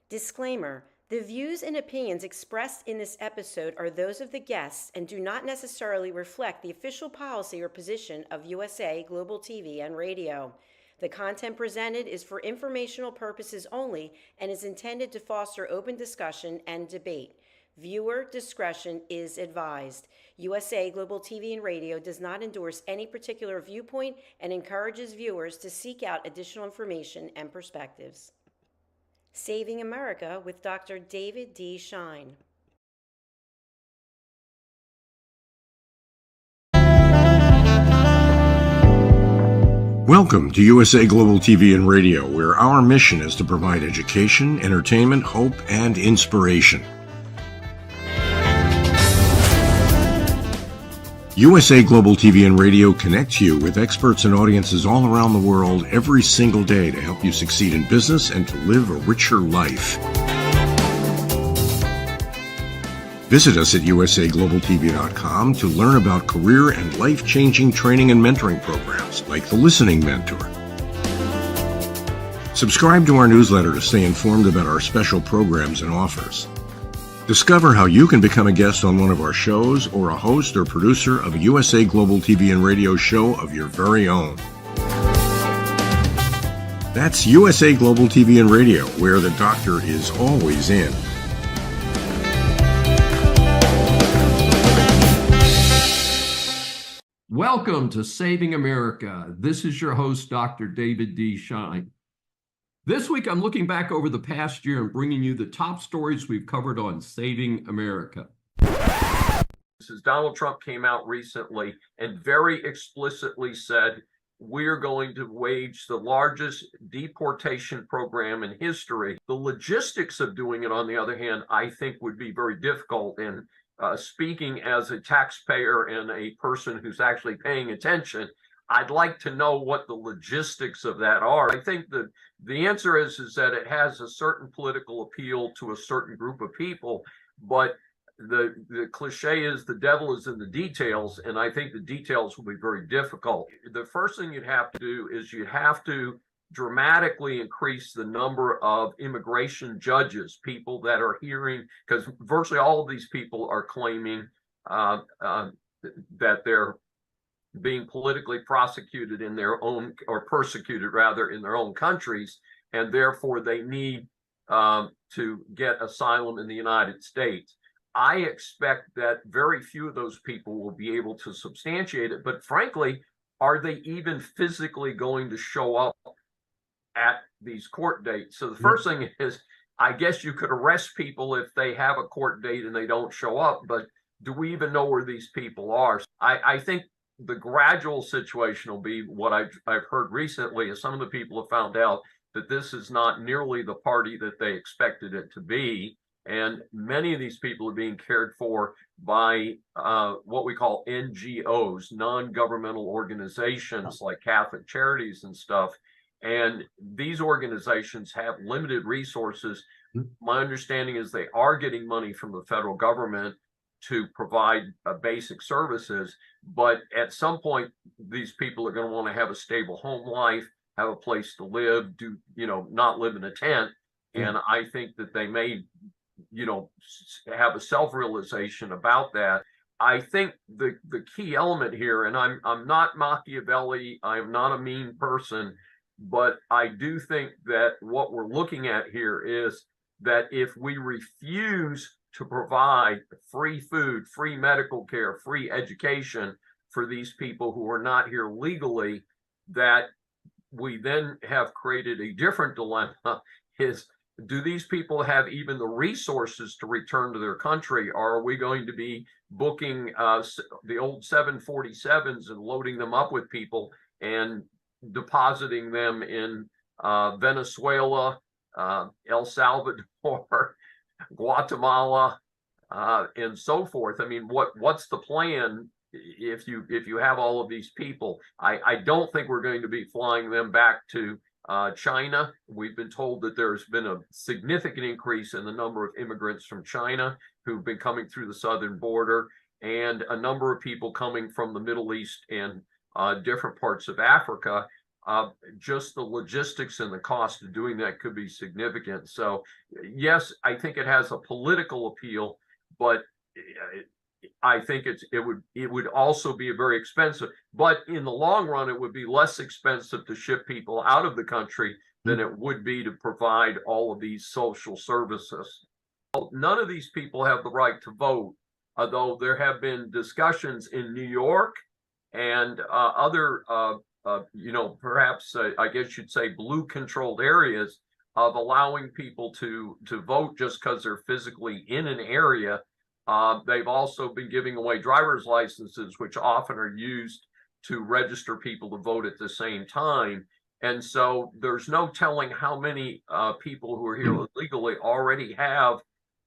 Disclaimer: the views and opinions expressed in this episode are those of the guests and do not necessarily reflect the official policy or position of USA Global TV and Radio. The content presented is for informational purposes only and is intended to foster open discussion and debate. Viewer discretion is advised. USA Global TV and Radio does not endorse any particular viewpoint and encourages viewers to seek out additional information and perspectives. Saving America with Dr. David D. Schein. Welcome to USA Global TV and Radio, where our mission is to provide education, entertainment, hope, and inspiration. USA Global TV and Radio connects you with experts and audiences all around the world every single day to help you succeed in business and to live a richer life. Visit us at usaglobaltv.com to learn about career and life-changing training and mentoring programs like the Listening Mentor. Subscribe to our newsletter to stay informed about our special programs and offers. Discover how you can become a guest on one of our shows or a host or producer of a USA Global TV and Radio show of your very own. That's USA Global TV and Radio, where the doctor is always in. Welcome to Saving America. This is your host, Dr. David D. Schein. This week, I'm looking back over the past year and bringing you the top stories we've covered on Saving America. As Donald Trump came out recently and very explicitly said, we're going to wage the largest deportation program in history. The logistics of doing it, on the other hand, I think would be very difficult. And speaking as a taxpayer and a person who's actually paying attention, I'd like to know what the logistics of that are. I think that the answer is that it has a certain political appeal to a certain group of people, but the cliche is the devil is in the details, and I think the details will be very difficult. The first thing you'd have to do is you have to dramatically increase the number of immigration judges, people that are hearing, because virtually all of these people are claiming that they're being politically prosecuted in their own, or persecuted rather, in their own countries, and therefore they need to get asylum in the United States. I expect that very few of those people will be able to substantiate it, but frankly, are they even physically going to show up at these court dates? So the first thing is, I guess you could arrest people if they have a court date and they don't show up, but do we even know where these people are? I think the gradual situation will be what I've heard recently is some of the people have found out that this is not nearly the party that they expected it to be. And many of these people are being cared for by what we call NGOs, non-governmental organizations like Catholic Charities and stuff. And these organizations have limited resources. My understanding is they are getting money from the federal government to provide basic services, but at some point, these people are going to want to have a stable home life, have a place to live, not live in a tent. And I think that they may, have a self-realization about that. I think the key element here, and I'm not Machiavelli, I'm not a mean person, but I do think that what we're looking at here is that if we refuse to provide free food, free medical care, free education for these people who are not here legally, that we then have created a different dilemma is, do these people have even the resources to return to their country? Or are we going to be booking the old 747s and loading them up with people and depositing them in Venezuela, El Salvador, Guatemala, and so forth? I mean, what's the plan if you have all of these people? I don't think we're going to be flying them back to China. We've been told that there's been a significant increase in the number of immigrants from China who've been coming through the southern border, and a number of people coming from the Middle East and different parts of Africa. just the logistics and the cost of doing that could be significant. So, yes, I think it has a political appeal, but I think it would also be very expensive. But in the long run, it would be less expensive to ship people out of the country than it would be to provide all of these social services. None of these people have the right to vote, although there have been discussions in New York and other, perhaps I guess you'd say blue-controlled areas of allowing people to vote just because they're physically in an area. They've also been giving away driver's licenses, which often are used to register people to vote at the same time. And so there's no telling how many people who are here illegally already have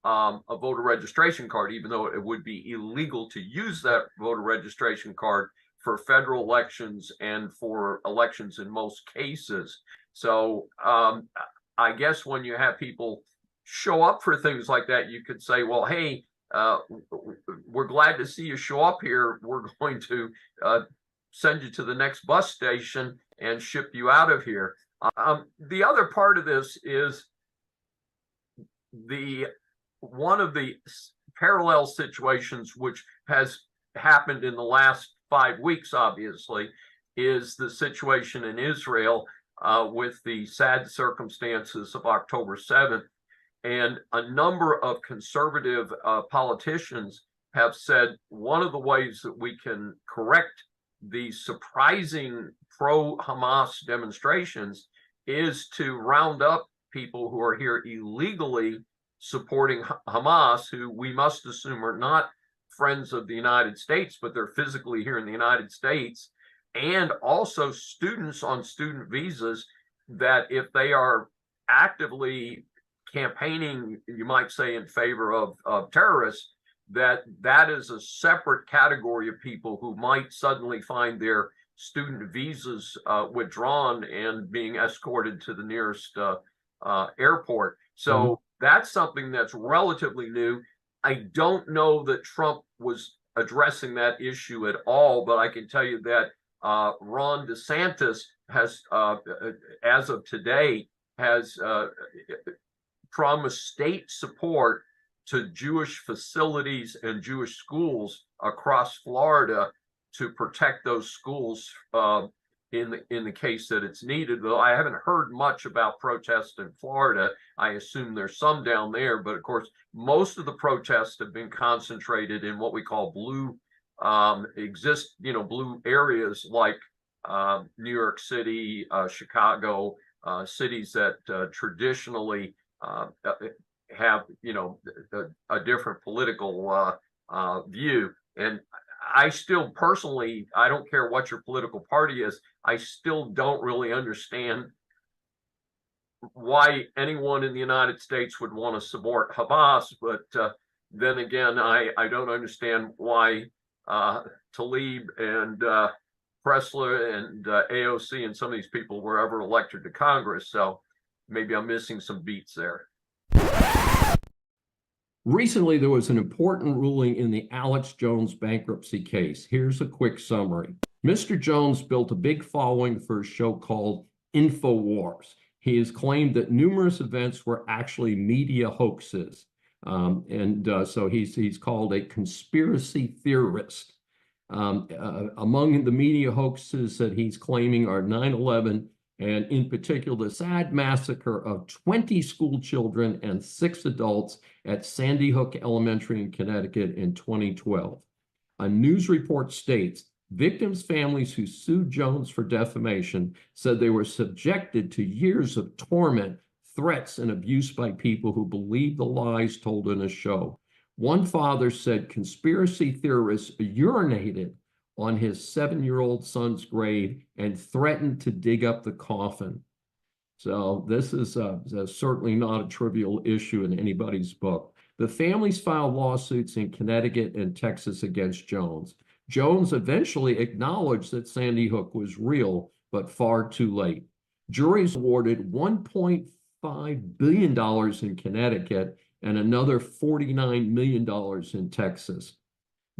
a voter registration card, even though it would be illegal to use that voter registration card for federal elections and for elections in most cases. So I guess when you have people show up for things like that, you could say, well, hey, we're glad to see you show up here. We're going to send you to the next bus station and ship you out of here. The other part of this is one of the parallel situations which has happened in the last 5 weeks, obviously, is the situation in Israel with the sad circumstances of October 7th. And a number of conservative politicians have said one of the ways that we can correct the surprising pro-Hamas demonstrations is to round up people who are here illegally supporting Hamas, who we must assume are not friends of the United States, but they're physically here in the United States, and also students on student visas that if they are actively campaigning, you might say, in favor of terrorists, that is a separate category of people who might suddenly find their student visas withdrawn and being escorted to the nearest airport. So that's something that's relatively new. I don't know that Trump was addressing that issue at all, but I can tell you that Ron DeSantis has, as of today, has promised state support to Jewish facilities and Jewish schools across Florida to protect those schools in the case that it's needed. Though I haven't heard much about protests in Florida. I assume there's some down there, but of course, most of the protests have been concentrated in what we call blue blue areas like New York City, Chicago, cities that traditionally have a different political view. And I still personally, I don't care what your political party is, I still don't really understand why anyone in the United States would want to support Hamas. But then again, I don't understand why Tlaib and Pressler and AOC and some of these people were ever elected to Congress. So maybe I'm missing some beats there. Recently, there was an important ruling in the Alex Jones bankruptcy case. Here's a quick summary. Mr. Jones built a big following for a show called InfoWars. He has claimed that numerous events were actually media hoaxes. So he's called a conspiracy theorist. Among the media hoaxes that he's claiming are 9/11, and in particular, the sad massacre of 20 school children and 6 adults at Sandy Hook Elementary in Connecticut in 2012. A news report states, victims' families who sued Jones for defamation said they were subjected to years of torment, threats, and abuse by people who believed the lies told in a show. One father said conspiracy theorists urinated on his 7-year-old son's grave and threatened to dig up the coffin. So this is certainly not a trivial issue in anybody's book. The families filed lawsuits in Connecticut and Texas against Jones. Jones eventually acknowledged that Sandy Hook was real, but far too late. Juries awarded $1.5 billion in Connecticut and another $49 million in Texas.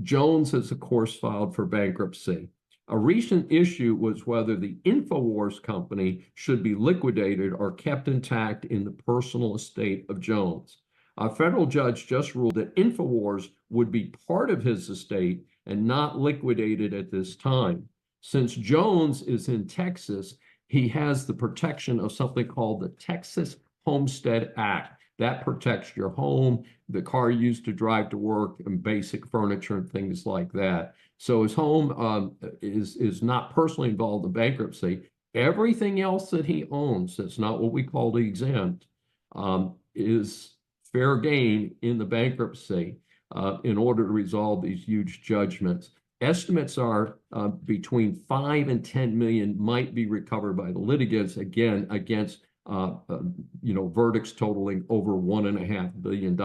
Jones has, of course, filed for bankruptcy. A recent issue was whether the InfoWars company should be liquidated or kept intact in the personal estate of Jones. A federal judge just ruled that InfoWars would be part of his estate and not liquidated at this time. Since Jones is in Texas, he has the protection of something called the Texas Homestead Act. That protects your home, the car you used to drive to work, and basic furniture and things like that. So his home is not personally involved in bankruptcy. Everything else that he owns, that's not what we call the exempt, is fair game in the bankruptcy in order to resolve these huge judgments. Estimates are between 5 and 10 million might be recovered by the litigants, again, against verdicts totaling over $1.5 billion.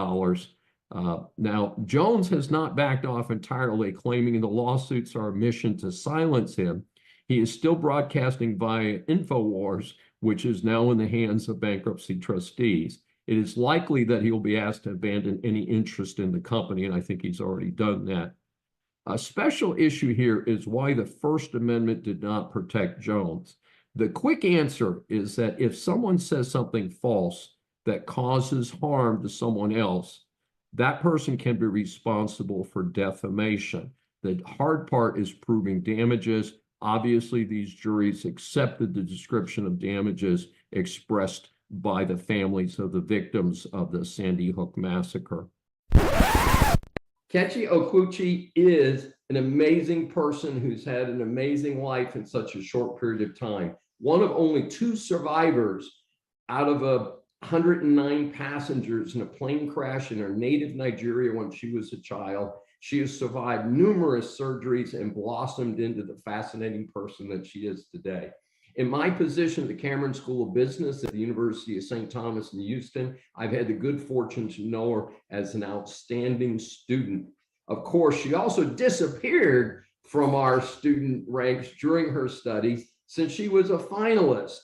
Now, Jones has not backed off entirely, claiming the lawsuits are a mission to silence him. He is still broadcasting via InfoWars, which is now in the hands of bankruptcy trustees. It is likely that he will be asked to abandon any interest in the company, and I think he's already done that. A special issue here is why the First Amendment did not protect Jones. The quick answer is that if someone says something false that causes harm to someone else, that person can be responsible for defamation. The hard part is proving damages. Obviously, these juries accepted the description of damages expressed by the families of the victims of the Sandy Hook massacre. Kechi Okuchi is an amazing person who's had an amazing life in such a short period of time. One of only 2 survivors out of 109 passengers in a plane crash in her native Nigeria when she was a child. She has survived numerous surgeries and blossomed into the fascinating person that she is today. In my position at the Cameron School of Business at the University of St. Thomas in Houston, I've had the good fortune to know her as an outstanding student. Of course, she also disappeared from our student ranks during her studies since she was a finalist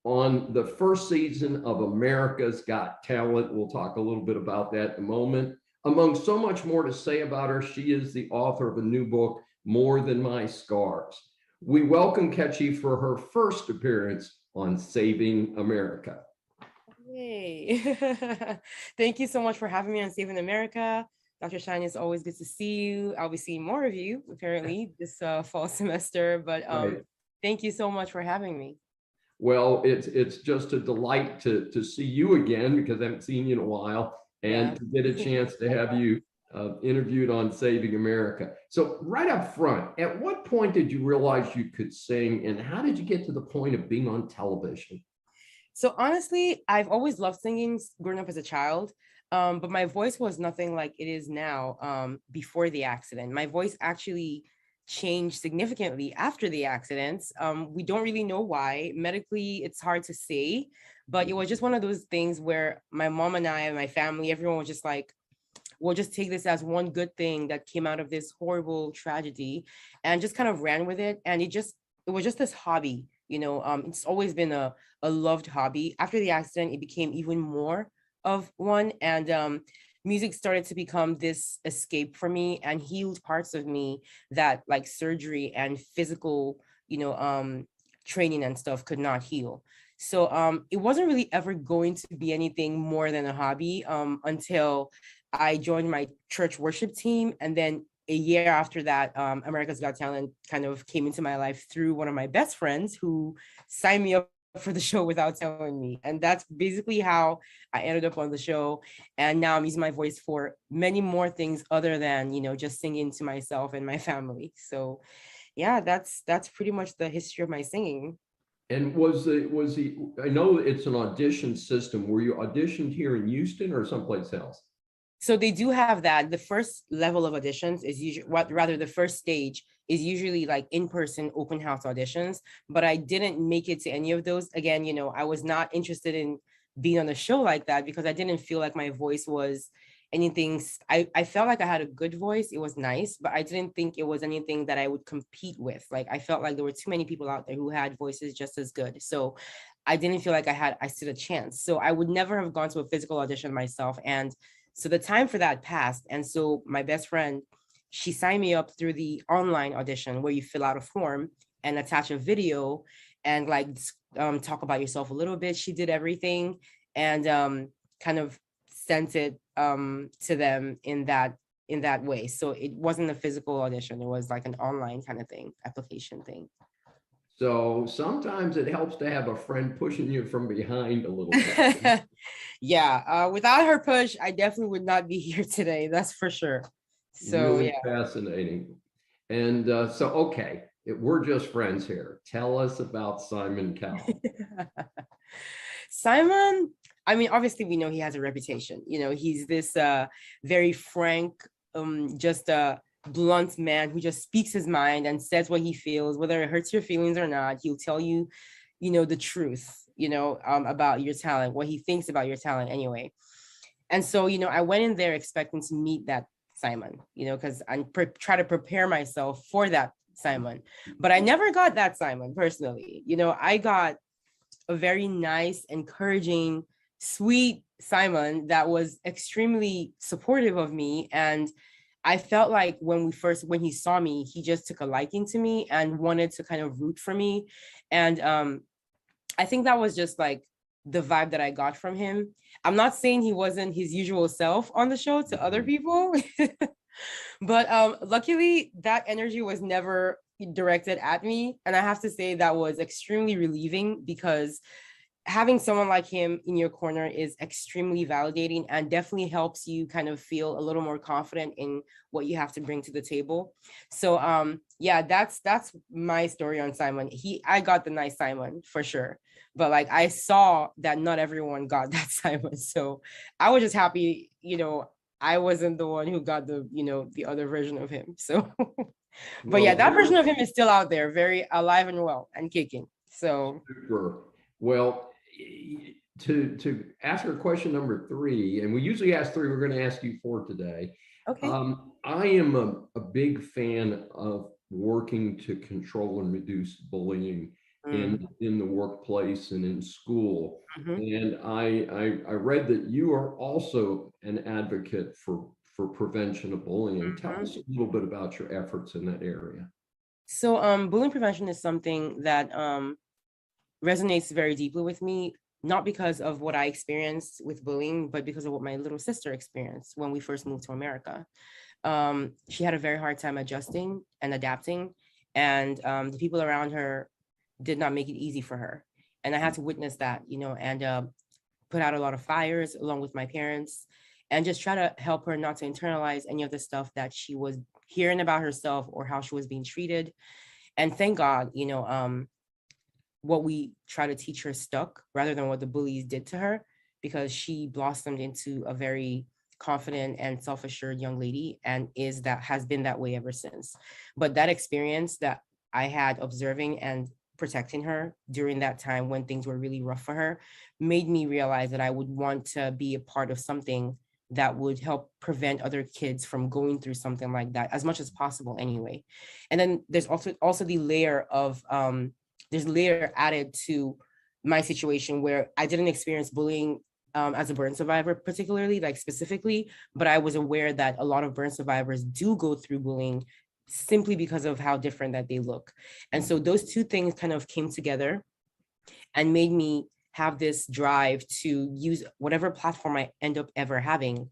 on the first season of America's Got Talent. We'll talk a little bit about that in a moment. Among so much more to say about her, she is the author of a new book, More Than My Scars. We welcome Kechi for her first appearance on Saving America. Hey, thank you so much for having me on Saving America. Dr. Schein, it's always good to see you. I'll be seeing more of you apparently this fall semester, but Right. Thank you so much for having me. Well, it's just a delight to see you again, because I haven't seen you in a while, and to get a chance to have you interviewed on Saving America. So right up front, at what point did you realize you could sing, and how did you get to the point of being on television? So honestly, I've always loved singing growing up as a child, but my voice was nothing like it is now before the accident. My voice actually changed significantly after the accidents. We don't really know why. Medically, it's hard to say, but it was just one of those things where my mom and I and my family, everyone was just like, we'll just take this as one good thing that came out of this horrible tragedy, and just kind of ran with it. And it was just this hobby, it's always been a loved hobby. After the accident, it became even more of one. And music started to become this escape for me and healed parts of me that like surgery and physical, training and stuff could not heal. So it wasn't really ever going to be anything more than a hobby until I joined my church worship team. And then a year after that, America's Got Talent kind of came into my life through one of my best friends who signed me up for the show without telling me. And that's basically how I ended up on the show. And now I'm using my voice for many more things other than, just singing to myself and my family. So yeah, that's pretty much the history of my singing. And I know it's an audition system. Were you auditioned here in Houston or someplace else? So they do have that. The first level of auditions is usually, rather the first stage is usually like in-person open house auditions, but I didn't make it to any of those. Again, I was not interested in being on a show like that because I didn't feel like my voice was anything. I felt like I had a good voice. It was nice, but I didn't think it was anything that I would compete with. Like I felt like there were too many people out there who had voices just as good. So I didn't feel like I stood a chance. So I would never have gone to a physical audition myself. And so the time for that passed. And so my best friend she signed me up through the online audition where you fill out a form and attach a video and like talk about yourself a little bit. She did everything and kind of sent it to them in that way. So it wasn't a physical audition. It was like an online kind of thing, application thing. So sometimes it helps to have a friend pushing you from behind a little bit. Yeah, without her push, I definitely would not be here today. That's for sure. So Really yeah. fascinating. And so, okay, we're just friends here. Tell us about Simon Cowell. Simon, I mean, obviously we know he has a reputation. He's this very frank, just a blunt man who just speaks his mind and says what he feels, whether it hurts your feelings or not. He'll tell you, the truth, about your talent, what he thinks about your talent anyway. And so, I went in there expecting to meet that Simon, because I try to prepare myself for that Simon, but I never got that Simon personally. I got a very nice, encouraging, sweet Simon that was extremely supportive of me. And I felt like when he saw me, he just took a liking to me and wanted to kind of root for me. And I think that was just like the vibe that I got from him. I'm not saying he wasn't his usual self on the show to other people, but luckily that energy was never directed at me. And I have to say that was extremely relieving, because having someone like him in your corner is extremely validating and definitely helps you kind of feel a little more confident in what you have to bring to the table. So yeah, that's my story on Simon. I got the nice Simon for sure, but like I saw that not everyone got that Simon. So I was just happy, I wasn't the one who got the other version of him. So but yeah, that version of him is still out there, very alive and well and kicking. So super. Well, to answer question number 3, and we usually ask 3, we're going to ask you 4 today. okay. I am a big fan of working to control and reduce bullying in the workplace and in school. And I read that you are also an advocate for prevention of bullying. Tell us a little bit about your efforts in that area. So bullying prevention is something that resonates very deeply with me, not because of what I experienced with bullying, but because of what my little sister experienced when we first moved to America. She had a very hard time adjusting and adapting, and the people around her did not make it easy for her. And I had to witness that, and put out a lot of fires along with my parents, and just try to help her not to internalize any of the stuff that she was hearing about herself or how she was being treated. And thank God, what we try to teach her stuck rather than what the bullies did to her, because she blossomed into a very confident and self-assured young lady and has been that way ever since. But that experience that I had observing and protecting her during that time when things were really rough for her made me realize that I would want to be a part of something that would help prevent other kids from going through something like that as much as possible anyway. And then there's also the layer of there's layer added to my situation where I didn't experience bullying as a burn survivor, particularly, like specifically, but I was aware that a lot of burn survivors do go through bullying simply because of how different that they look. And so those two things kind of came together and made me have this drive to use whatever platform I end up ever having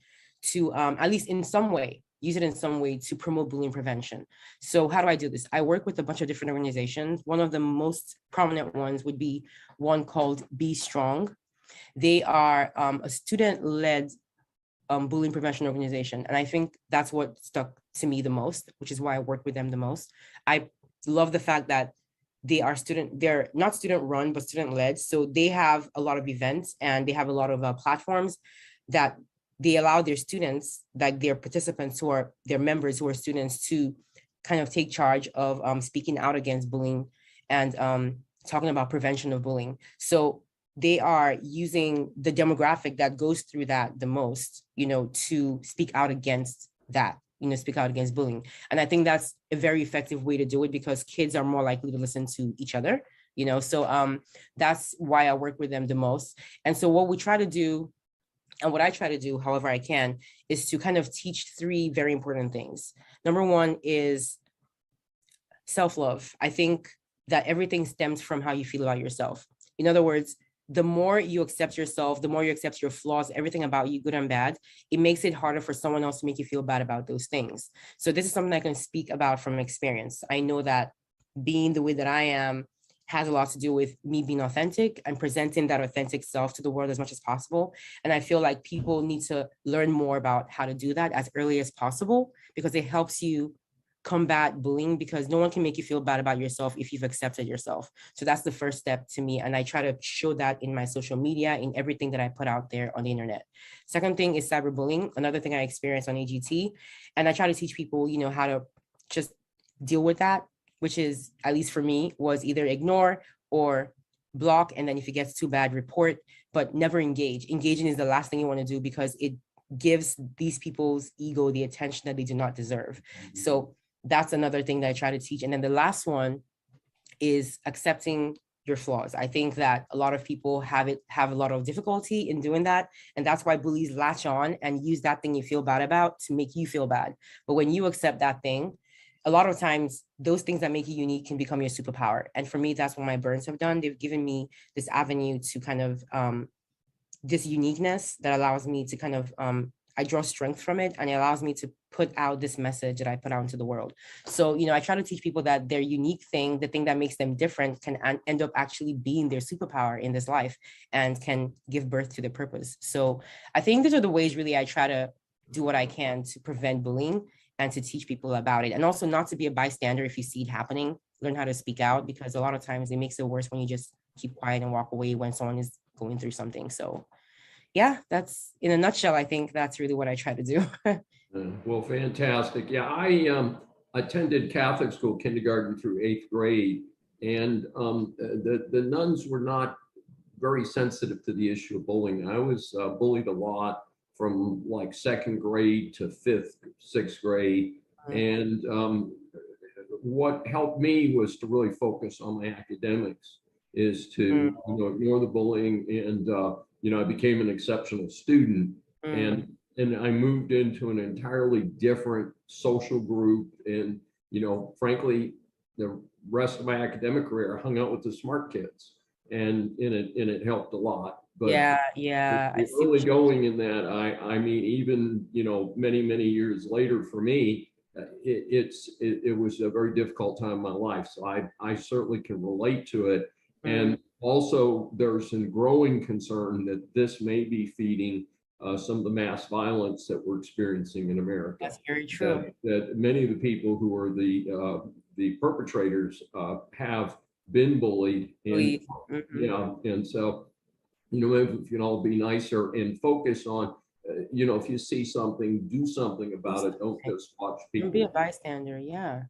to at least in some way, use it in some way to promote bullying prevention. So how do I do this? I work with a bunch of different organizations. One of the most prominent ones would be one called Be Strong. They are a student-led bullying prevention organization. And I think that's what stuck to me the most, which is why I work with them the most. I love the fact that they're not student run, but student led. So they have a lot of events and they have a lot of platforms that they allow their students, like their participants who are their members who are students, to kind of take charge of speaking out against bullying and talking about prevention of bullying. So they are using the demographic that goes through that the most, to speak out against that, speak out against bullying. And I think that's a very effective way to do it because kids are more likely to listen to each other, so that's why I work with them the most. And so what we try to do And what I try to do, however I can, is to kind of teach three very important things. Number one is self-love. I think that everything stems from how you feel about yourself. In other words, the more you accept yourself, the more you accept your flaws, everything about you, good and bad, it makes it harder for someone else to make you feel bad about those things. So this is something I can speak about from experience. I know that being the way that I am has a lot to do with me being authentic and presenting that authentic self to the world as much as possible. And I feel like people need to learn more about how to do that as early as possible, because it helps you combat bullying, because no one can make you feel bad about yourself if you've accepted yourself. So that's the first step to me. And I try to show that in my social media, in everything that I put out there on the internet. Second thing is cyberbullying, another thing I experienced on AGT. And I try to teach people, how to just deal with that, which is, at least for me, was either ignore or block. And then if it gets too bad, report, but never engage. Engaging is the last thing you want to do, because it gives these people's ego the attention that they do not deserve. So that's another thing that I try to teach. And then the last one is accepting your flaws. I think that a lot of people have a lot of difficulty in doing that. And that's why bullies latch on and use that thing you feel bad about to make you feel bad. But when you accept that thing, a lot of times those things that make you unique can become your superpower. And for me, that's what my burns have done. They've given me this avenue to kind of this uniqueness that allows me to kind of I draw strength from it, and it allows me to put out this message that I put out into the world. So, I try to teach people that their unique thing, the thing that makes them different, can end up actually being their superpower in this life and can give birth to their purpose. So I think these are the ways really I try to do what I can to prevent bullying and to teach people about it. And also not to be a bystander if you see it happening, learn how to speak out, because a lot of times it makes it worse when you just keep quiet and walk away when someone is going through something. So yeah, that's in a nutshell. I think that's really what I try to do. Well, fantastic. Yeah, I attended Catholic school, kindergarten through 8th grade, and the nuns were not very sensitive to the issue of bullying. I was bullied a lot from like 2nd grade to 5th, 6th grade, and what helped me was to really focus on my academics, is to ignore the bullying, and I became an exceptional student, and I moved into an entirely different social group, and frankly, the rest of my academic career I hung out with the smart kids, and it helped a lot. But yeah, I see early going in that, I mean, even many years later for me, it was a very difficult time in my life. So I certainly can relate to it. And also, there's some growing concern that this may be feeding some of the mass violence that we're experiencing in America. That's very true. That many of the people who are the perpetrators have been bullied, and and so if we can all be nicer and focus on if you see something, do something about it. Don't just watch people. Don't be a bystander. Yeah.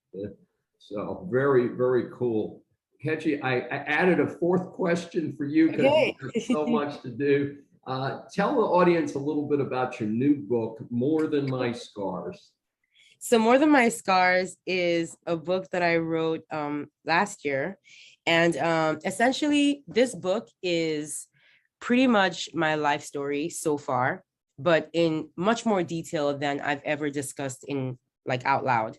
So very, very cool. Ketchy, I added a 4th question for you because there's so much to do. Tell the audience a little bit about your new book, More Than My Scars. So More Than My Scars is a book that I wrote last year. And essentially, this book is pretty much my life story so far, but in much more detail than I've ever discussed in out loud.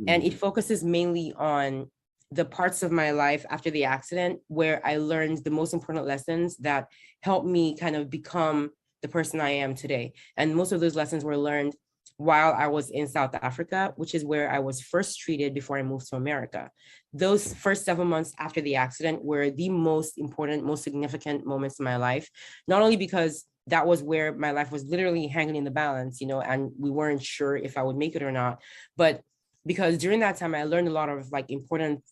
And it focuses mainly on the parts of my life after the accident where I learned the most important lessons that helped me kind of become the person I am today. And most of those lessons were learned while I was in South Africa, which is where I was first treated before I moved to America. Those first 7 months after the accident were the most important, most significant moments in my life, not only because that was where my life was literally hanging in the balance, and we weren't sure if I would make it or not, but because during that time I learned a lot of important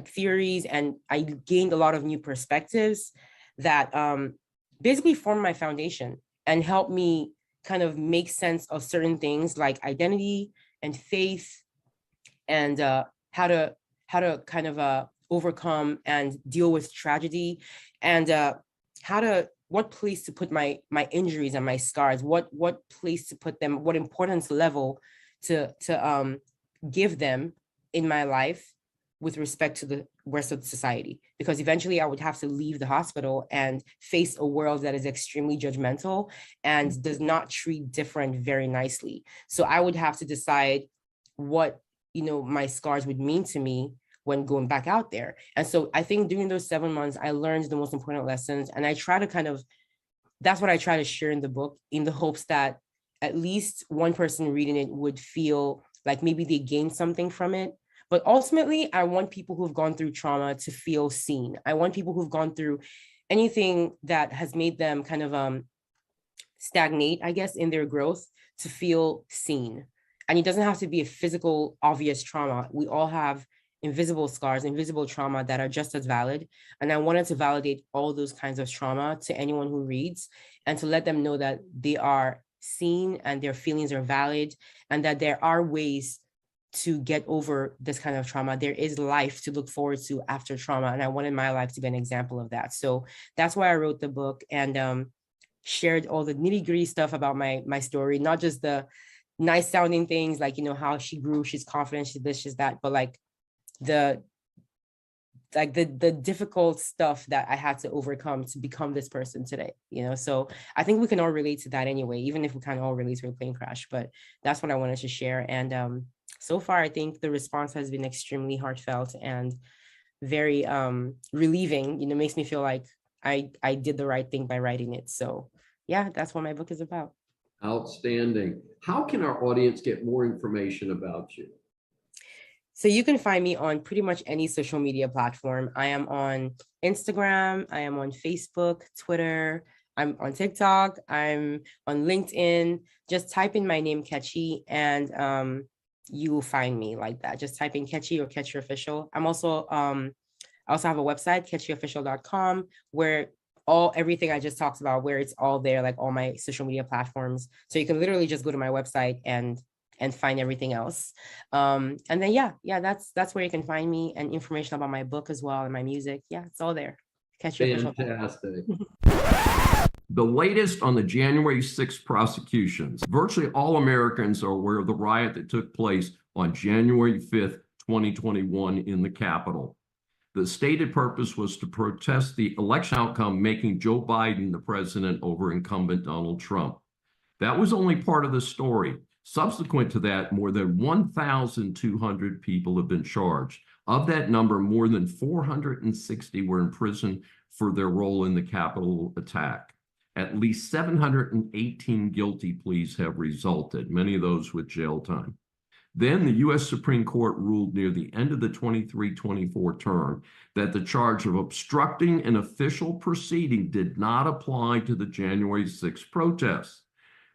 theories, and I gained a lot of new perspectives that basically formed my foundation and helped me kind of make sense of certain things like identity and faith, and how to kind of overcome and deal with tragedy, and what place to put my injuries and my scars, what place to put them, what importance level to give them in my life, with respect to the rest of society, because eventually I would have to leave the hospital and face a world that is extremely judgmental and does not treat different very nicely. So I would have to decide what, my scars would mean to me when going back out there. And so I think during those 7 months, I learned the most important lessons. And I try to that's what I try to share in the book, in the hopes that at least one person reading it would feel like maybe they gained something from it. But ultimately, I want people who've gone through trauma to feel seen. I want people who've gone through anything that has made them kind of stagnate, I guess, in their growth, to feel seen. And it doesn't have to be a physical, obvious trauma. We all have invisible scars, invisible trauma that are just as valid. And I wanted to validate all those kinds of trauma to anyone who reads, and to let them know that they are seen and their feelings are valid, and that there are ways to get over this kind of trauma. There is life to look forward to after trauma. And I wanted my life to be an example of that. So that's why I wrote the book, and shared all the nitty-gritty stuff about my story, not just the nice sounding things like, how she grew, she's confident, she's this, she's that, but like the difficult stuff that I had to overcome to become this person today, So I think we can all relate to that anyway, even if we kind of all relate to a plane crash. But that's what I wanted to share. And so far, I think the response has been extremely heartfelt and very relieving. Makes me feel like I did the right thing by writing it. So yeah, that's what my book is about. Outstanding. How can our audience get more information about you? So you can find me on pretty much any social media platform. I am on Instagram, I am on Facebook, Twitter, I'm on TikTok, I'm on LinkedIn. Just type in my name, Kechi, and you will find me like that. Just type in Kechi or Kechi Official. I also have a website, kechiofficial.com, where everything I just talked about, where it's all there, like all my social media platforms. So you can literally just go to my website and find everything else. And then that's where you can find me, and information about my book as well, and my music. Yeah, it's all there. Fantastic. The latest on the January 6th prosecutions. Virtually all Americans are aware of the riot that took place on January 5th, 2021 in the Capitol. The stated purpose was to protest the election outcome, making Joe Biden the president over incumbent Donald Trump. That was only part of the story. Subsequent to that, more than 1,200 people have been charged. Of that number, more than 460 were in prison for their role in the Capitol attack. At least 718 guilty pleas have resulted, many of those with jail time. Then the U.S. Supreme Court ruled near the end of the 23-24 term that the charge of obstructing an official proceeding did not apply to the January 6th protests.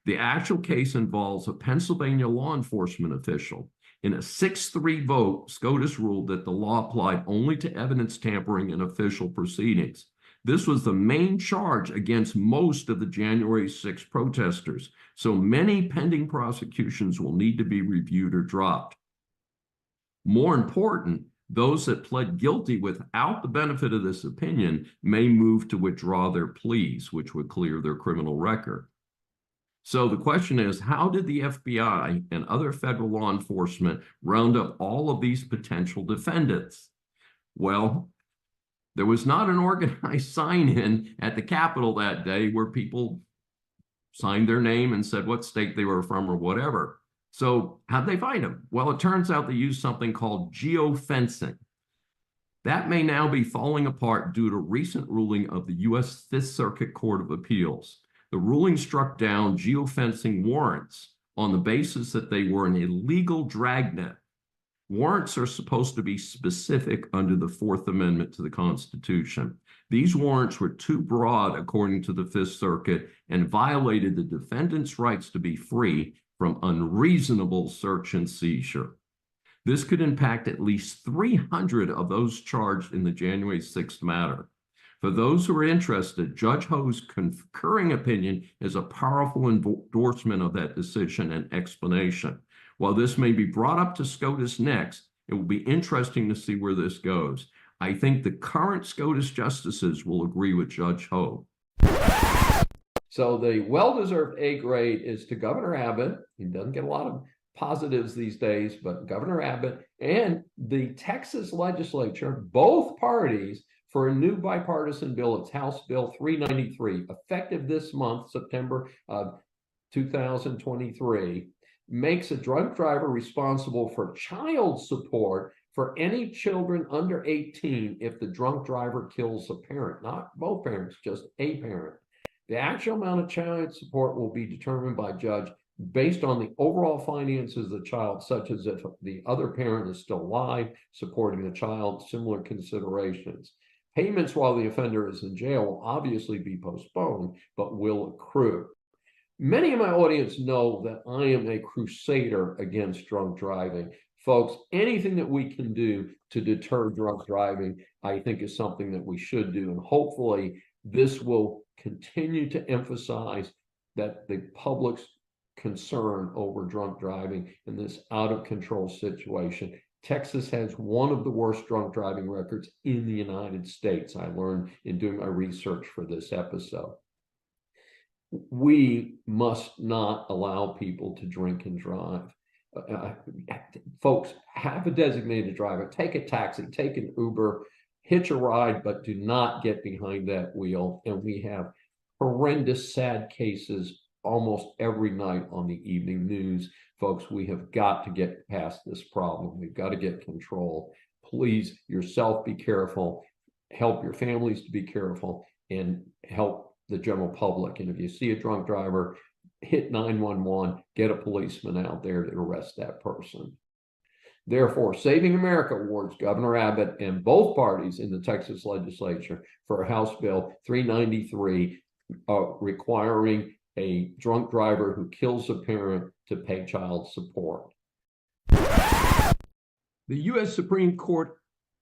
The actual case involves a Pennsylvania law enforcement official. In a 6-3 vote, SCOTUS ruled that the law applied only to evidence tampering in official proceedings. This was the main charge against most of the January 6th protesters, so many pending prosecutions will need to be reviewed or dropped. More important, those that pled guilty without the benefit of this opinion may move to withdraw their pleas, which would clear their criminal record. So the question is, how did the FBI and other federal law enforcement round up all of these potential defendants? Well, there was not an organized sign-in at the Capitol that day where people signed their name and said what state they were from or whatever. So how'd they find them? Well, it turns out they used something called geofencing. That may now be falling apart due to recent ruling of the U.S. Fifth Circuit Court of Appeals. The ruling struck down geofencing warrants on the basis that they were an illegal dragnet. Warrants are supposed to be specific under the Fourth Amendment to the Constitution. These warrants were too broad, according to the Fifth Circuit, and violated the defendant's rights to be free from unreasonable search and seizure. This could impact at least 300 of those charged in the January 6th matter. For those who are interested, Judge Ho's concurring opinion is a powerful endorsement of that decision and explanation. While this may be brought up to SCOTUS next, it will be interesting to see where this goes. I think the current SCOTUS justices will agree with Judge Ho. So the well-deserved A grade is to Governor Abbott. He doesn't get a lot of positives these days, but Governor Abbott and the Texas legislature, both parties, for a new bipartisan bill. It's House Bill 393, effective this month, September of 2023, makes a drunk driver responsible for child support for any children under 18 if the drunk driver kills a parent, not both parents, just a parent. The actual amount of child support will be determined by judge based on the overall finances of the child, such as if the other parent is still alive, supporting the child, similar considerations. Payments while the offender is in jail will obviously be postponed, but will accrue. Many of my audience know that I am a crusader against drunk driving. Folks, anything that we can do to deter drunk driving, I think is something that we should do. And hopefully this will continue to emphasize that the public's concern over drunk driving in this out of control situation. Texas has one of the worst drunk driving records in the United States, I learned in doing my research for this episode. We must not allow people to drink and drive. Folks, have a designated driver, take a taxi, take an Uber, hitch a ride, but do not get behind that wheel. And we have horrendous, sad cases almost every night on the evening news. Folks, we have got to get past this problem. We've got to get control. Please, yourself, be careful. Help your families to be careful and help the general public. And if you see a drunk driver, hit 911, get a policeman out there to arrest that person. Therefore, Saving America awards Governor Abbott and both parties in the Texas legislature for House Bill 393, requiring a drunk driver who kills a parent to pay child support. The U.S. Supreme Court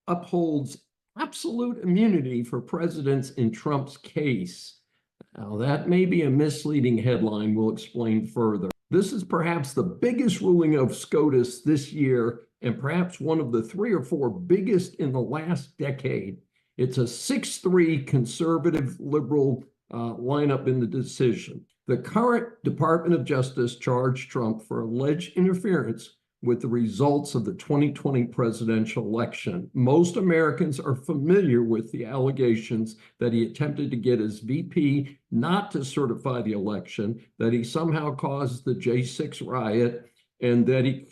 upholds absolute immunity for presidents in Trump's case. Now, that may be a misleading headline. We'll explain further. This is perhaps the biggest ruling of SCOTUS this year, and perhaps one of the 3 or 4 biggest in the last decade. It's a 6-3 conservative liberal lineup in the decision. The current Department of Justice charged Trump for alleged interference with the results of the 2020 presidential election. Most Americans are familiar with the allegations that he attempted to get his VP not to certify the election, that he somehow caused the J6 riot, and that he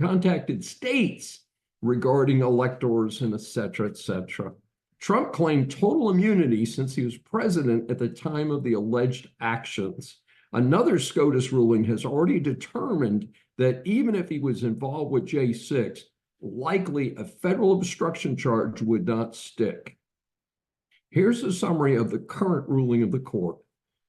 contacted states regarding electors and et cetera, et cetera. Trump claimed total immunity since he was president at the time of the alleged actions. Another SCOTUS ruling has already determined that even if he was involved with J6, likely a federal obstruction charge would not stick. Here's a summary of the current ruling of the court.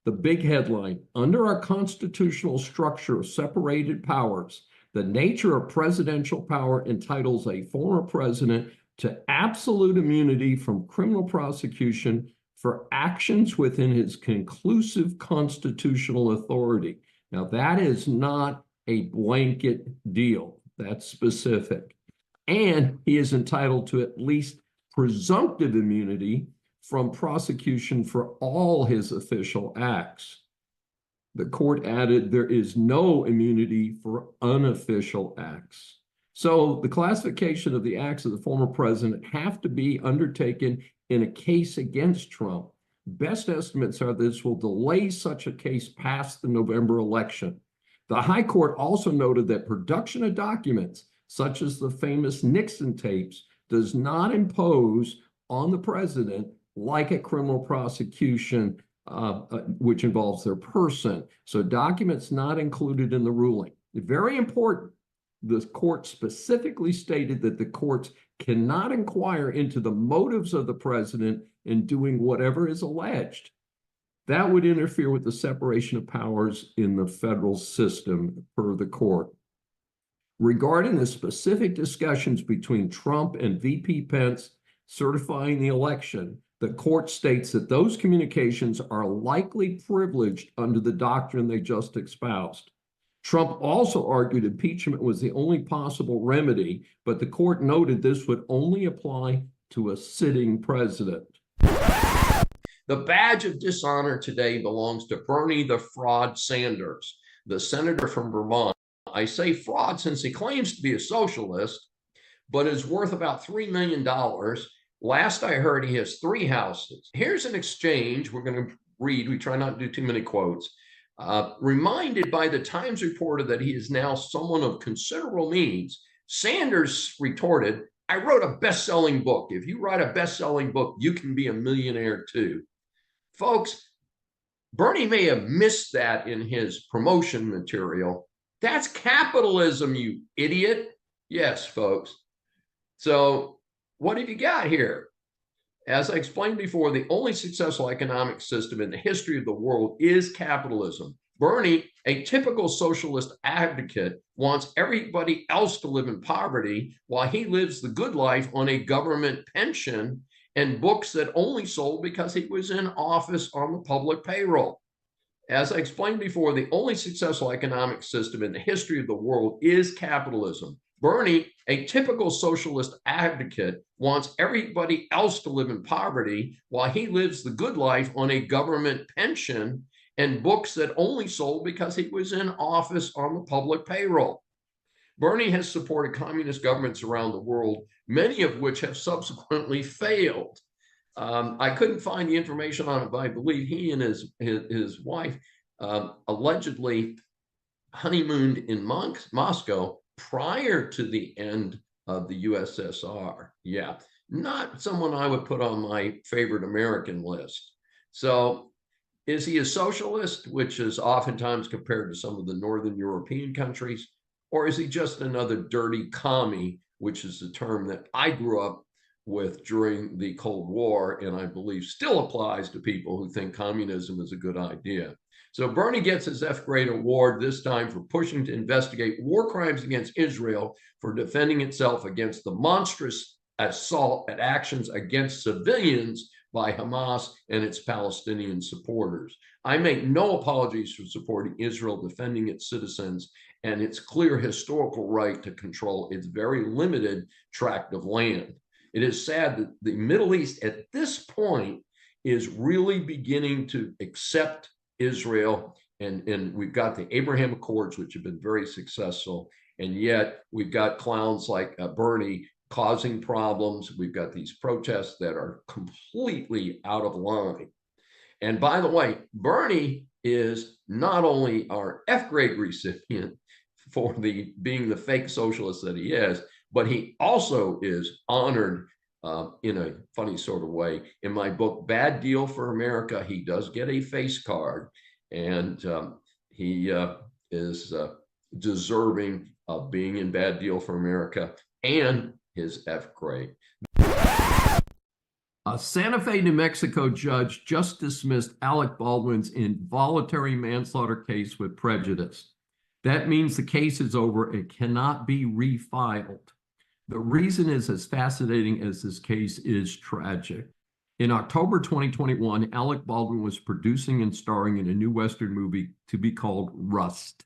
The big headline: under our constitutional structure of separated powers, the nature of presidential power entitles a former president to absolute immunity from criminal prosecution for actions within his conclusive constitutional authority. Now, that is not a blanket deal. That's specific. And he is entitled to at least presumptive immunity from prosecution for all his official acts. The court added there is no immunity for unofficial acts. So the classification of the acts of the former president have to be undertaken in a case against Trump. Best estimates are this will delay such a case past the November election. The High Court also noted that production of documents, such as the famous Nixon tapes, does not impose on the president like a criminal prosecution, which involves their person. So documents not included in the ruling. Very important. The court specifically stated that the courts cannot inquire into the motives of the president in doing whatever is alleged. That would interfere with the separation of powers in the federal system, per the court. Regarding the specific discussions between Trump and VP Pence certifying the election, the court states that those communications are likely privileged under the doctrine they just espoused. Trump also argued impeachment was the only possible remedy, but the court noted this would only apply to a sitting president. The badge of dishonor today belongs to Bernie the Fraud Sanders, the senator from Vermont, I say fraud since he claims to be a socialist, but is worth about $3 million. Last I heard, he has 3 houses. Here's an exchange we're going to read. We try not to do too many quotes. Reminded by the Times reporter that he is now someone of considerable means, Sanders retorted, I wrote a best-selling book. If you write a best-selling book, you can be a millionaire too. Folks, Bernie may have missed that in his promotion material. That's capitalism, you idiot. Yes, folks. So what have you got here? As I explained before, the only successful economic system in the history of the world is capitalism. Bernie, a typical socialist advocate, wants everybody else to live in poverty while he lives the good life on a government pension and books that only sold because he was in office on the public payroll. As I explained before, the only successful economic system in the history of the world is capitalism. Bernie, a typical socialist advocate, wants everybody else to live in poverty while he lives the good life on a government pension and books that only sold because he was in office on the public payroll. Bernie has supported communist governments around the world, many of which have subsequently failed. I couldn't find the information on it, but I believe he and his wife allegedly honeymooned in Moscow prior to the end of the USSR. Yeah, not someone I would put on my favorite American list. So is he a socialist, which is oftentimes compared to some of the Northern European countries? Or is he just another dirty commie, which is the term that I grew up with during the Cold War, and I believe still applies to people who think communism is a good idea. So Bernie gets his F-grade award, this time for pushing to investigate war crimes against Israel for defending itself against the monstrous assault at actions against civilians by Hamas and its Palestinian supporters. I make no apologies for supporting Israel defending its citizens and its clear historical right to control its very limited tract of land. It is sad that the Middle East at this point is really beginning to accept Israel, and we've got the Abraham Accords, which have been very successful, and yet we've got clowns like Bernie causing problems. We've got these protests that are completely out of line. And by the way, Bernie is not only our F-grade recipient for being the fake socialist that he is, but he also is honored in a funny sort of way. In my book, Bad Deal for America, he does get a face card, and he is deserving of being in Bad Deal for America and his F grade. A Santa Fe, New Mexico judge just dismissed Alec Baldwin's involuntary manslaughter case with prejudice. That means the case is over and cannot be refiled. The reason is as fascinating as this case is tragic. In October 2021, Alec Baldwin was producing and starring in a new Western movie to be called Rust.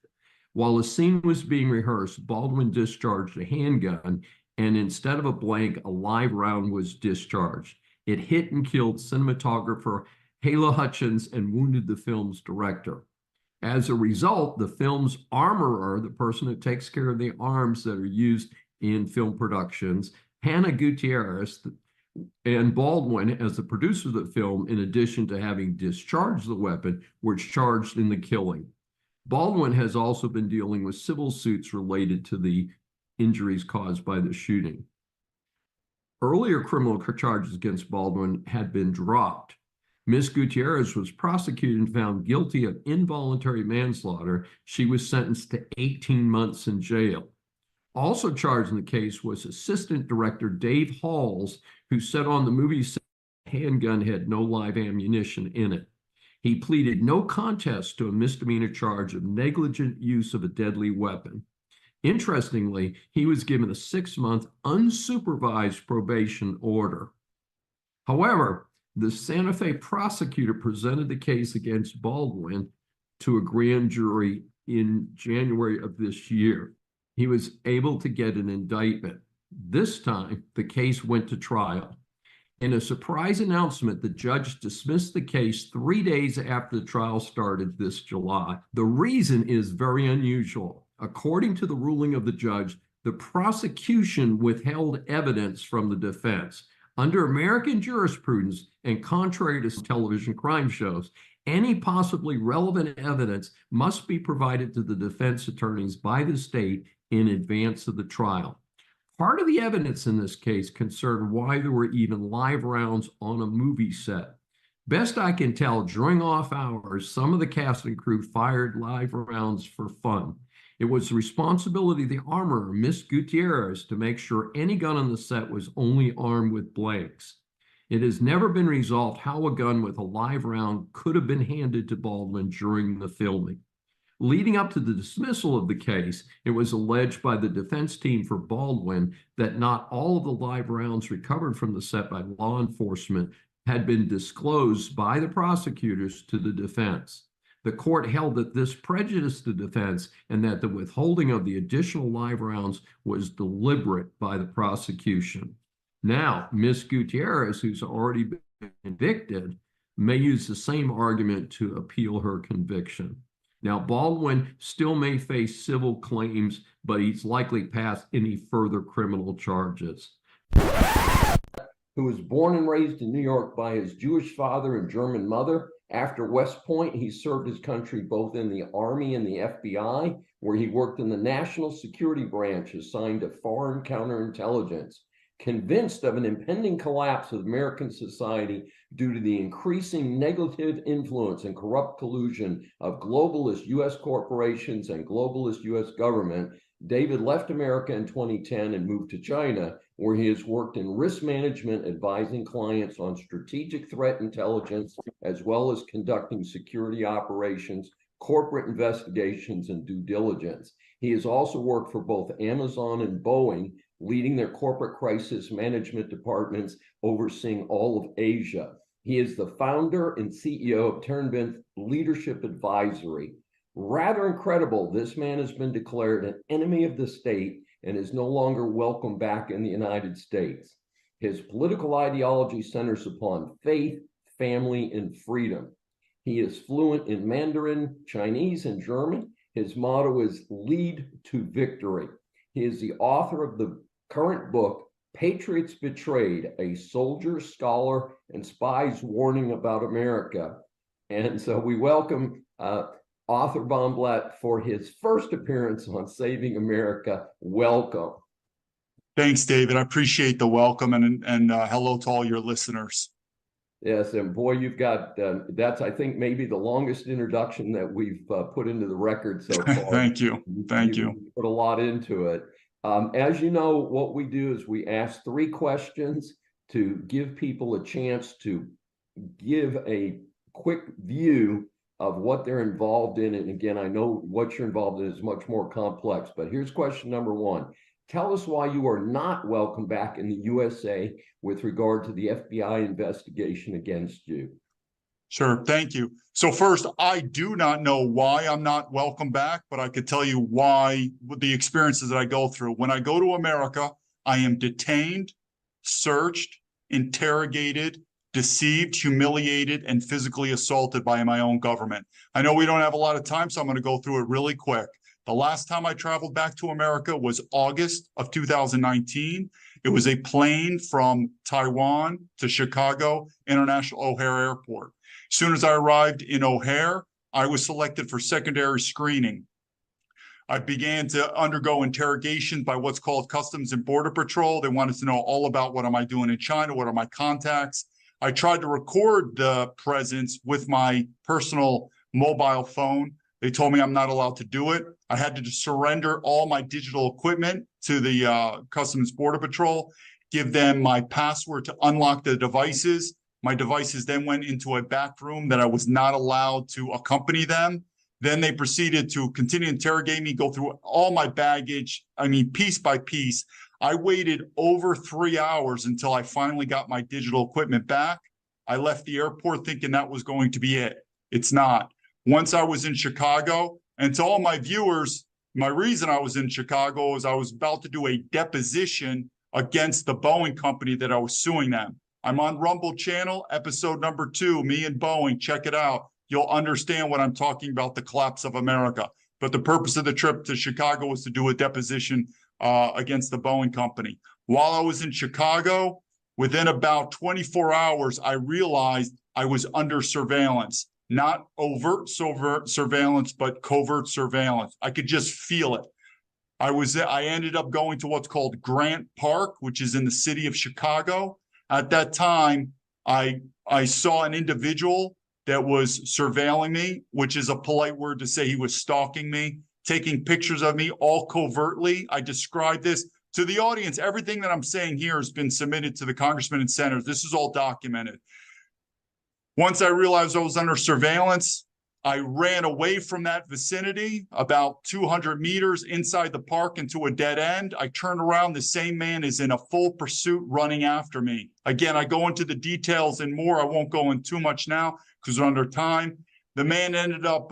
While a scene was being rehearsed, Baldwin discharged a handgun, and instead of a blank, a live round was discharged. It hit and killed cinematographer Hala Hutchins and wounded the film's director. As a result, the film's armorer, the person who takes care of the arms that are used in film productions, Hannah Gutierrez, and Baldwin, as the producer of the film, in addition to having discharged the weapon, were charged in the killing. Baldwin has also been dealing with civil suits related to the injuries caused by the shooting. Earlier criminal charges against Baldwin had been dropped. Ms. Gutierrez was prosecuted and found guilty of involuntary manslaughter. She was sentenced to 18 months in jail. Also charged in the case was Assistant Director Dave Halls, who said on the movie set the handgun had no live ammunition in it. He pleaded no contest to a misdemeanor charge of negligent use of a deadly weapon. Interestingly, he was given a 6-month unsupervised probation order. However, the Santa Fe prosecutor presented the case against Baldwin to a grand jury in January of this year. He was able to get an indictment. This time, the case went to trial. In a surprise announcement, the judge dismissed the case 3 days after the trial started this July. The reason is very unusual. According to the ruling of the judge, the prosecution withheld evidence from the defense. Under American jurisprudence, and contrary to television crime shows, any possibly relevant evidence must be provided to the defense attorneys by the state in advance of the trial. Part of the evidence in this case concerned why there were even live rounds on a movie set. Best I can tell, during off hours, some of the cast and crew fired live rounds for fun. It was the responsibility of the armorer, Miss Gutierrez, to make sure any gun on the set was only armed with blanks. It has never been resolved how a gun with a live round could have been handed to Baldwin during the filming. Leading up to the dismissal of the case, it was alleged by the defense team for Baldwin that not all of the live rounds recovered from the set by law enforcement had been disclosed by the prosecutors to the defense. The court held that this prejudiced the defense and that the withholding of the additional live rounds was deliberate by the prosecution. Now, Ms. Gutierrez, who's already been convicted, may use the same argument to appeal her conviction. Now, Baldwin still may face civil claims, but he's likely past any further criminal charges. Who was born and raised in New York by his Jewish father and German mother. After West Point, he served his country both in the Army and the FBI, where he worked in the National Security Branch assigned to foreign counterintelligence. Convinced of an impending collapse of American society due to the increasing negative influence and corrupt collusion of globalist U.S. corporations and globalist U.S. government, David left America in 2010 and moved to China, where he has worked in risk management, advising clients on strategic threat intelligence, as well as conducting security operations, corporate investigations, and due diligence. He has also worked for both Amazon and Boeing, leading their corporate crisis management departments, overseeing all of Asia. He is the founder and CEO of Terenbent Leadership Advisory. Rather incredible, this man has been declared an enemy of the state and is no longer welcome back in the United States. His political ideology centers upon faith, family, and freedom. He is fluent in Mandarin, Chinese, and German. His motto is "Lead to Victory." He is the author of the current book, Patriots Betrayed, a soldier, scholar, and spy's warning about America. And so we welcome Arthur Bomblatt for his first appearance on Saving America. Welcome. Thanks, David. I appreciate the welcome, and hello to all your listeners. Yes, and boy, you've got, that's, I think, maybe the longest introduction that we've put into the record so far. Thank you. Thank you. Put a lot into it. As you know, what we do is we ask 3 questions to give people a chance to give a quick view of what they're involved in. And again, I know what you're involved in is much more complex, but here's question number 1. Tell us why you are not welcome back in the USA with regard to the FBI investigation against you. Sure. Thank you. So first, I do not know why I'm not welcome back, but I could tell you why, the experiences that I go through. When I go to America, I am detained, searched, interrogated, deceived, humiliated, and physically assaulted by my own government. I know we don't have a lot of time, so I'm going to go through it really quick. The last time I traveled back to America was August of 2019. It was a plane from Taiwan to Chicago International O'Hare Airport. As soon as I arrived in O'Hare, I was selected for secondary screening. I began to undergo interrogation by what's called Customs and Border Patrol. They wanted to know all about what am I doing in China, what are my contacts. I tried to record the presence with my personal mobile phone. They told me I'm not allowed to do it. I had to surrender all my digital equipment to the Customs Border Patrol, give them my password to unlock the devices. My devices then went into a back room that I was not allowed to accompany them. Then they proceeded to continue to interrogate me, go through all my baggage, piece by piece. I waited over 3 hours until I finally got my digital equipment back. I left the airport thinking that was going to be it. It's not. Once I was in Chicago, and to all my viewers, my reason I was in Chicago is I was about to do a deposition against the Boeing company that I was suing them. I'm on Rumble channel, episode number 2, me and Boeing, check it out. You'll understand what I'm talking about, the collapse of America. But the purpose of the trip to Chicago was to do a deposition against the Boeing company. While I was in Chicago, within about 24 hours, I realized I was under surveillance, not overt surveillance, but covert surveillance. I could just feel it. I ended up going to what's called Grant Park, which is in the city of Chicago. At that time, I saw an individual that was surveilling me, which is a polite word to say he was stalking me, taking pictures of me, all covertly. I described this to the audience. Everything that I'm saying here has been submitted to the congressmen and senators. This is all documented. Once I realized I was under surveillance, I ran away from that vicinity about 200 meters inside the park into a dead end. I turned around. The same man is in a full pursuit running after me. Again, I go into the details and more. I won't go in too much now because we're under time. The man ended up,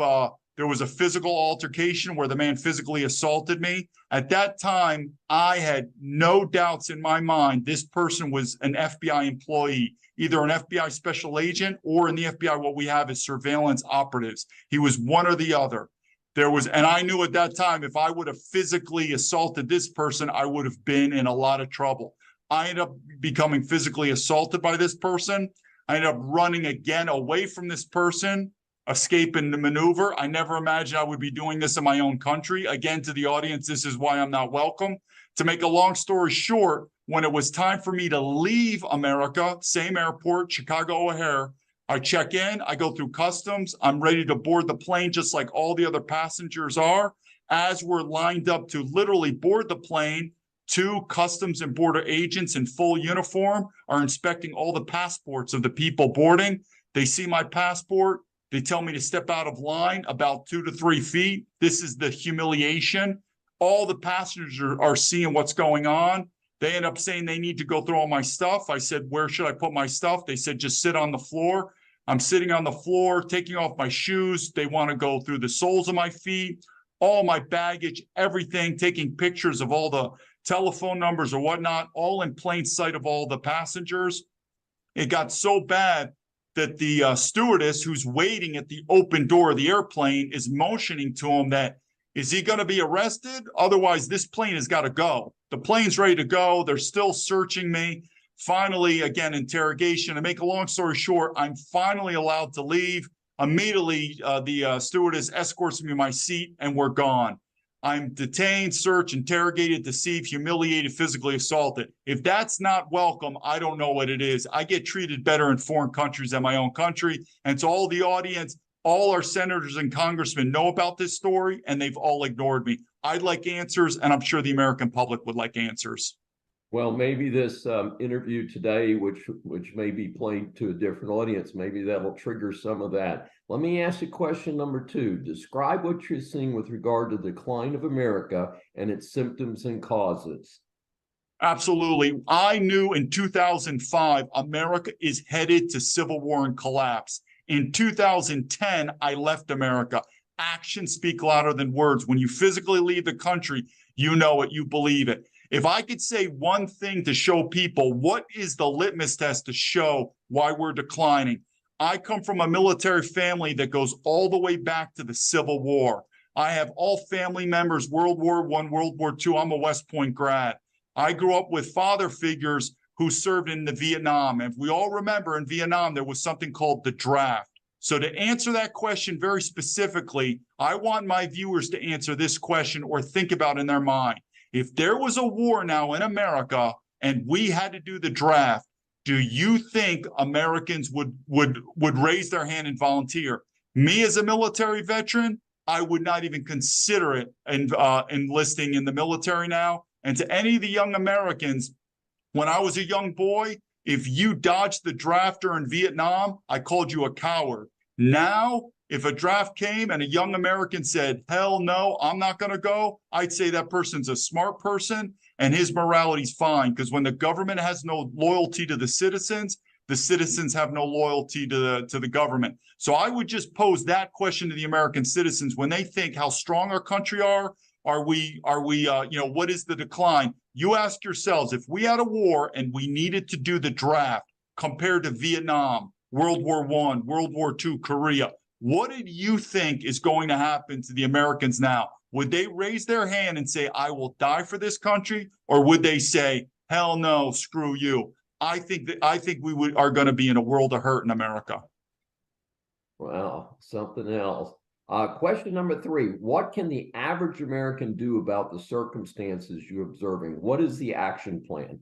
there was a physical altercation where the man physically assaulted me. At that time, I had no doubts in my mind this person was an FBI employee, either an FBI special agent or in the FBI, what we have is surveillance operatives. He was one or the other. And I knew at that time, if I would have physically assaulted this person, I would have been in a lot of trouble. I ended up becoming physically assaulted by this person. I ended up running again away from this person, escaping the maneuver. I never imagined I would be doing this in my own country. Again, to the audience, this is why I'm not welcome. To make a long story short, when it was time for me to leave America, same airport, Chicago O'Hare, I check in, I go through customs, I'm ready to board the plane just like all the other passengers are. As we're lined up to literally board the plane, two customs and border agents in full uniform are inspecting all the passports of the people boarding. They see my passport. They tell me to step out of line about 2 to 3 feet. This is the humiliation. All the passengers are seeing what's going on. They end up saying they need to go through all my stuff. I said, where should I put my stuff? They said, just sit on the floor. I'm sitting on the floor, taking off my shoes. They want to go through the soles of my feet, all my baggage, everything, taking pictures of all the telephone numbers or whatnot, all in plain sight of all the passengers. It got so bad that the stewardess who's waiting at the open door of the airplane is motioning to him that, is he going to be arrested? Otherwise, this plane has got to go. The plane's ready to go. They're still searching me. Finally, again, interrogation. To make a long story short, I'm finally allowed to leave. Immediately, the stewardess escorts me to my seat, and we're gone. I'm detained, searched, interrogated, deceived, humiliated, physically assaulted. If that's not welcome, I don't know what it is. I get treated better in foreign countries than my own country. And to all the audience, all our senators and congressmen know about this story, and they've all ignored me. I'd like answers, and I'm sure the American public would like answers. Well, maybe this interview today, which may be played to a different audience, maybe that'll trigger some of that. Let me ask you question number 2. Describe what you're seeing with regard to the decline of America and its symptoms and causes. Absolutely. I knew in 2005, America is headed to civil war and collapse. In 2010, I left America. Actions speak louder than words. When you physically leave the country, you know it, you believe it. If I could say one thing to show people what is the litmus test to show why we're declining, I come from a military family that goes all the way back to the Civil War. I have all family members, World War I, World War II. I'm a West Point grad. I grew up with father figures who served in the Vietnam. And if we all remember, in Vietnam, there was something called the draft. So to answer that question very specifically, I want my viewers to answer this question or think about in their mind. If there was a war now in America and we had to do the draft, do you think Americans would raise their hand and volunteer? Me as a military veteran, I would not even consider it enlisting in the military now. And to any of the young Americans, when I was a young boy, if you dodged the draft during Vietnam, I called you a coward. Now, if a draft came and a young American said, hell no, I'm not going to go, I'd say that person's a smart person and his morality's fine. Because when the government has no loyalty to the citizens have no loyalty to the government. So I would just pose that question to the American citizens when they think how strong our country are we, what is the decline? You ask yourselves, if we had a war and we needed to do the draft compared to Vietnam, World War I, World War II, Korea, What did you think is going to happen to the Americans now? Would they raise their hand and say, I will die for this country? Or would they say, hell no, screw you? I think we are going to be in a world of hurt in America. Wow, something else. Question number 3, what can the average American do about the circumstances you're observing? What is the action plan?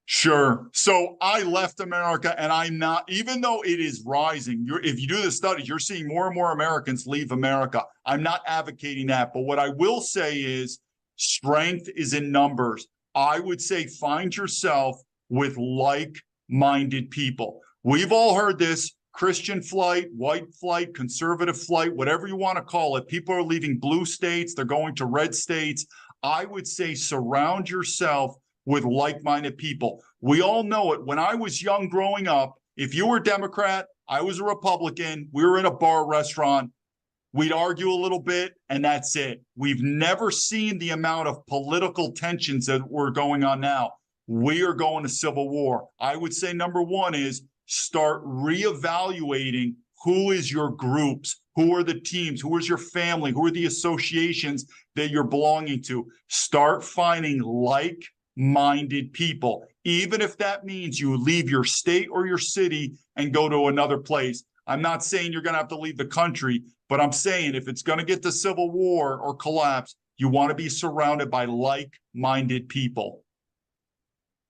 Sure. So I left America, and I'm not, even though it is rising, if you do the studies, you're seeing more and more Americans leave America. I'm not advocating that. But what I will say is strength is in numbers. I would say find yourself with like-minded people. We've all heard this. Christian flight, white flight, conservative flight, whatever you want to call it. People are leaving blue states. They're going to red states. I would say surround yourself with like-minded people. We all know it. When I was young growing up, if you were a Democrat, I was a Republican, we were in a bar restaurant, we'd argue a little bit, and that's it. We've never seen the amount of political tensions that were going on now. We are going to civil war. I would say number 1 is start reevaluating who is your groups, who are the teams, who is your family, who are the associations that you're belonging to. Start finding like-minded people, even if that means you leave your state or your city and go to another place. I'm not saying you're going to have to leave the country, but I'm saying if it's going to get to civil war or collapse, you want to be surrounded by like-minded people.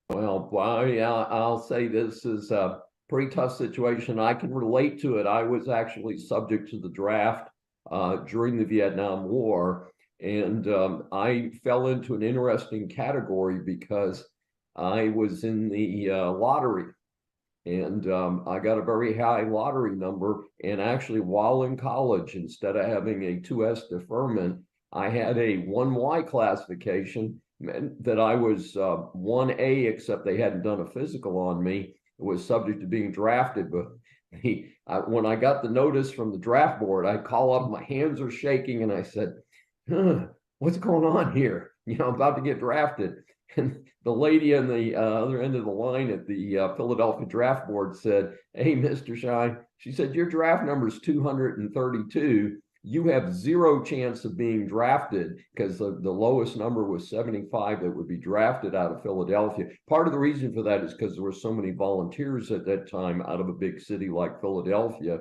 Well, I'll say this is a pretty tough situation. I can relate to it. I was actually subject to the draft during the Vietnam War. And I fell into an interesting category because I was in the lottery. And I got a very high lottery number. And actually, while in college, instead of having a 2S deferment, I had a 1Y classification, meant that I was 1A, except they hadn't done a physical on me. It was subject to being drafted. But when I got the notice from the draft board, I call up, my hands are shaking, and I said, what's going on here? I'm about to get drafted. And the lady on the other end of the line at the Philadelphia draft board said, hey, Mr. Schein, she said, your draft number is 232. You have 0 chance of being drafted, because the lowest number was 75 that would be drafted out of Philadelphia. Part of the reason for that is because there were so many volunteers at that time out of a big city like Philadelphia.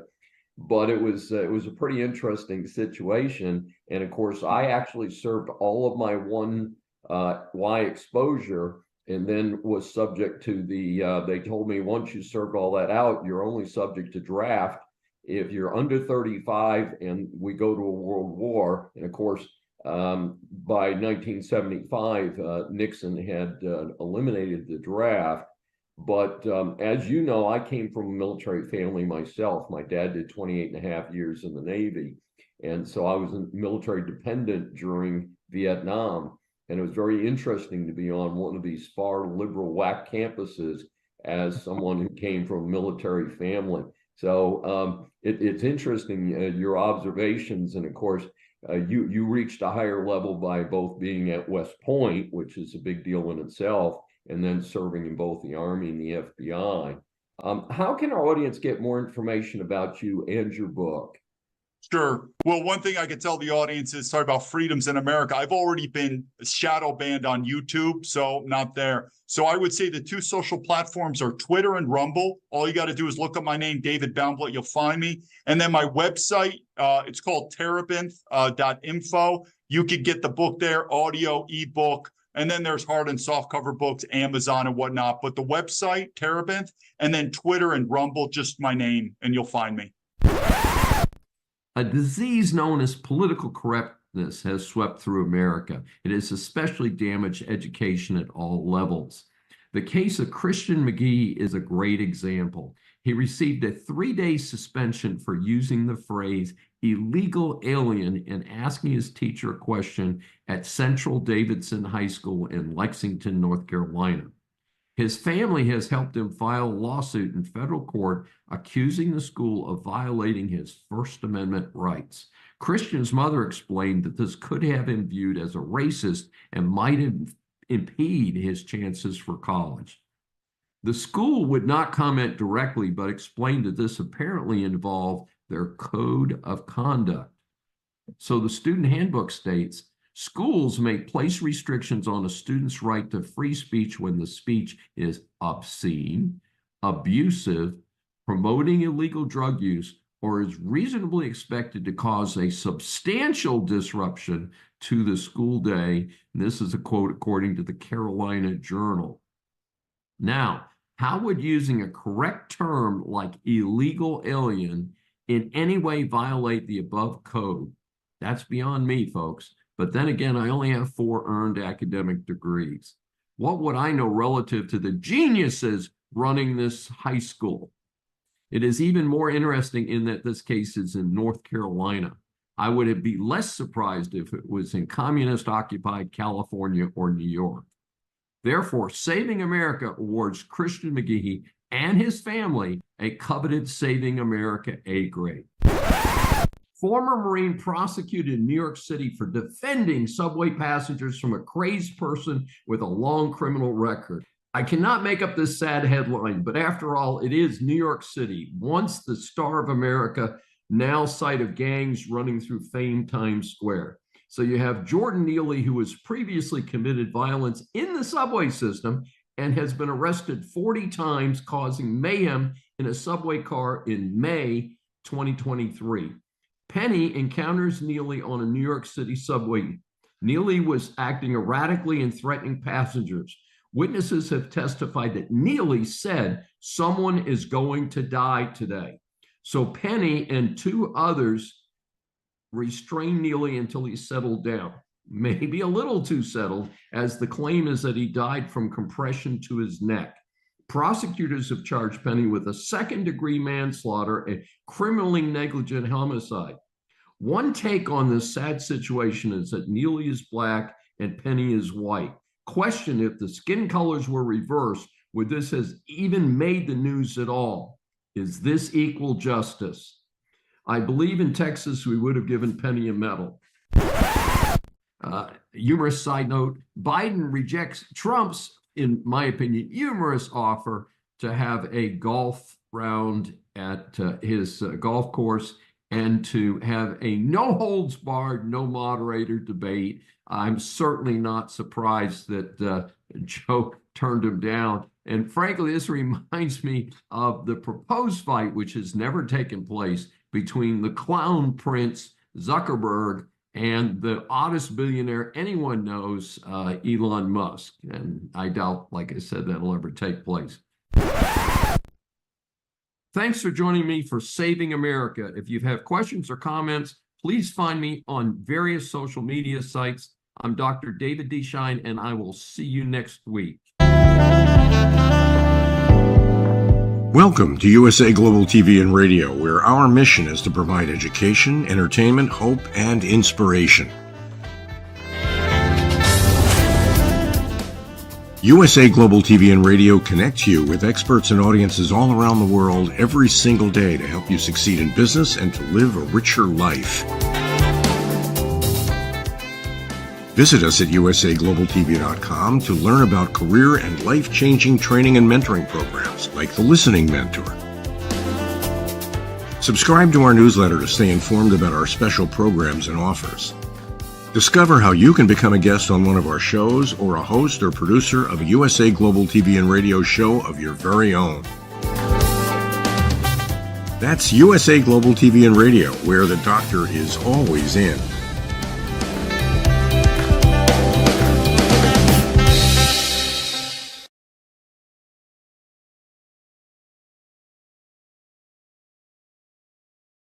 But it was a pretty interesting situation. And of course, I actually served all of my 1Y exposure, and then was subject to they told me once you served all that out, you're only subject to draft if you're under 35 and we go to a world war. And of course, by 1975, Nixon had eliminated the draft. But as you know, I came from a military family myself. My dad did 28.5 years in the Navy. And so I was military dependent during Vietnam. And it was very interesting to be on one of these far liberal WAC campuses as someone who came from a military family. So it's interesting, your observations. And of course, you reached a higher level by both being at West Point, which is a big deal in itself, and then serving in both the Army and the FBI. How can our audience get more information about you and your book? Sure. Well, one thing I could tell the audience is, sorry about freedoms in America. I've already been shadow banned on YouTube, so not there. So I would say the 2 social platforms are Twitter and Rumble. All you got to do is look up my name, David Baumblett. You'll find me. And then my website, it's called terebinth.info. You could get the book there, audio, ebook. And then there's hard and soft cover books, Amazon and whatnot. But the website, Terebinth, and then Twitter and Rumble, just my name, and you'll find me. A disease known as political correctness has swept through America. It has especially damaged education at all levels. The case of Christian McGee is a great example. He received a 3-day suspension for using the phrase illegal alien in asking his teacher a question at Central Davidson High School in Lexington, North Carolina. His family has helped him file a lawsuit in federal court accusing the school of violating his First Amendment rights. Christian's mother explained that this could have him viewed as a racist and might impede his chances for college. The school would not comment directly, but explained that this apparently involved their code of conduct. So the student handbook states, schools may place restrictions on a student's right to free speech when the speech is obscene, abusive, promoting illegal drug use, or is reasonably expected to cause a substantial disruption to the school day. And this is a quote according to the Carolina Journal. Now, how would using a correct term like illegal alien in any way violate the above code? That's beyond me, folks. But then again, I only have 4 earned academic degrees. What would I know relative to the geniuses running this high school? It is even more interesting in that this case is in North Carolina. I would be less surprised if it was in communist-occupied California or New York. Therefore, Saving America awards Christian McGehee and his family a coveted Saving America A grade. Former Marine prosecuted in New York City for defending subway passengers from a crazed person with a long criminal record. I cannot make up this sad headline, but after all, it is New York City, once the star of America, now site of gangs running through famed Times Square. So you have Jordan Neely, who has previously committed violence in the subway system and has been arrested 40 times, causing mayhem in a subway car in May 2023. Penny encounters Neely on a New York City subway. Neely was acting erratically and threatening passengers. Witnesses have testified that Neely said, "Someone is going to die today." So Penny and 2 others restrained Neely until he settled down, maybe a little too settled, as the claim is that he died from compression to his neck. Prosecutors have charged Penny with a second-degree manslaughter and criminally negligent homicide. One take on this sad situation is that Neely is black and Penny is white. Question if the skin colors were reversed, would this have even made the news at all? Is this equal justice? I believe in Texas we would have given Penny a medal. Humorous side note, Biden rejects Trump's, in my opinion, humorous offer to have a golf round at his golf course and to have a no holds barred, no moderator debate. I'm certainly not surprised that Joe turned him down. And frankly, this reminds me of the proposed fight, which has never taken place, between the clown prince Zuckerberg and the oddest billionaire anyone knows, Elon Musk. And I doubt, like I said, that'll ever take place. Thanks for joining me for Saving America. If you have questions or comments, please find me on various social media sites. I'm Dr. David D. Schein, and I will see you next week. Welcome to USA Global TV and Radio, where our mission is to provide education, entertainment, hope, and inspiration. USA Global TV and Radio connects you with experts and audiences all around the world every single day to help you succeed in business and to live a richer life. Visit us at usaglobaltv.com to learn about career and life-changing training and mentoring programs like the Listening Mentor. Subscribe to our newsletter to stay informed about our special programs and offers. Discover how you can become a guest on one of our shows or a host or producer of a USA Global TV and Radio show of your very own. That's USA Global TV and Radio, where the doctor is always in.